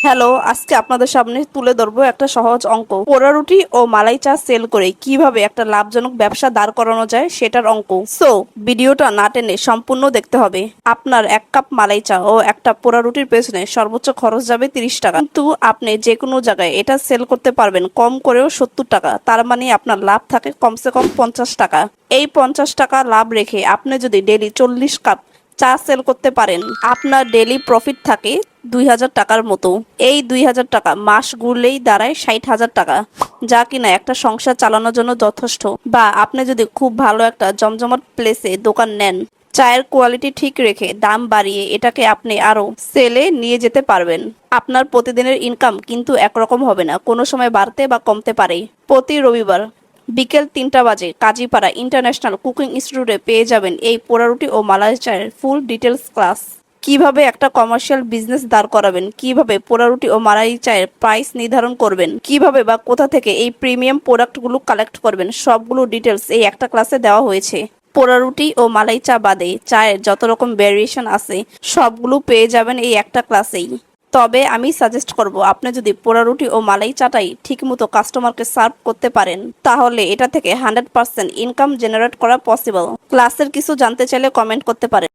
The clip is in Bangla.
হ্যালো, আজকে আপনাদের সামনে তুলে ধরবো একটা সহজ অঙ্ক। পোড়া রুটি ও মালাই চা সেল করে কিভাবে একটা লাভজনক ব্যবসা দাঁড় করানো যায় সেটার অঙ্ক। সো ভিডিওটা না টেনে সম্পূর্ণ দেখতে হবে। আপনার 1 কাপ মালাই চা ও একটা পোড়া রুটির পেছনে সর্বোচ্চ খরচ যাবে 30 টাকা, কিন্তু আপনি যে কোনো জায়গায় এটা সেল করতে পারবেন কম করেও 70 টাকা। তার মানে আপনার লাভ থাকে কমসে কম 50 টাকা। এই 50 টাকা লাভ রেখে আপনি যদি ডেলি 40 কাপ চা সেল করতে পারেন, আপনার ডেলি প্রফিট থাকে 2000 টাকার মতো। এই 2000 টাকা মাস ঘুরলেই দাঁড়ায় 60,000 টাকা, যা কিনা একটা সংসার চালানোর জন্য যথেষ্ট। বা আপনি যদি খুব ভালো একটা জমজমাট প্লেসে দোকান নেন, চায়ের কোয়ালিটি ঠিক রেখে দাম বাড়িয়ে এটাকে আপনি আরো সেলে নিয়ে যেতে পারবেন। আপনার প্রতিদিনের ইনকাম কিন্তু একরকম হবে না, কোনো সময় বাড়তে বা কমতে পারে। প্রতি রবিবার বিকেল 3টা বাজে কাজীপাড়া ইন্টারন্যাশনাল কুকিং ইনস্টিটিউটে পেয়ে যাবেন এই পোড়া রুটি ও মালাই চায়ের ফুল ডিটেলস ক্লাস। কিভাবে একটা কমার্শিয়াল বিজনেস দাঁড় করাবেন, কিভাবে পোড়া রুটি ও মালাই চায়ের প্রাইস নির্ধারণ করবেন, কিভাবে বা কোথা থেকে এই প্রিমিয়াম প্রোডাক্টগুলো কালেক্ট করবেন, সবগুলো ডিটেলস এই একটা ক্লাসে দেওয়া হয়েছে। পোড়া রুটি ও মালাই চা বাদে চায়ের যত রকম ভ্যারিয়েশন আছে সবগুলো পেয়ে যাবেন এই একটা ক্লাসেই। তবে আমি সাজেস্ট করব, আপনি যদি পোড়া রুটি ও মালাই চাটাই ঠিকমতো কাস্টমারকে সার্ভ করতে পারেন, তাহলে এটা থেকে 100% ইনকাম জেনারেট করা পসিবল। ক্লাসের কিছু জানতে চাইলে কমেন্ট করতে পারেন।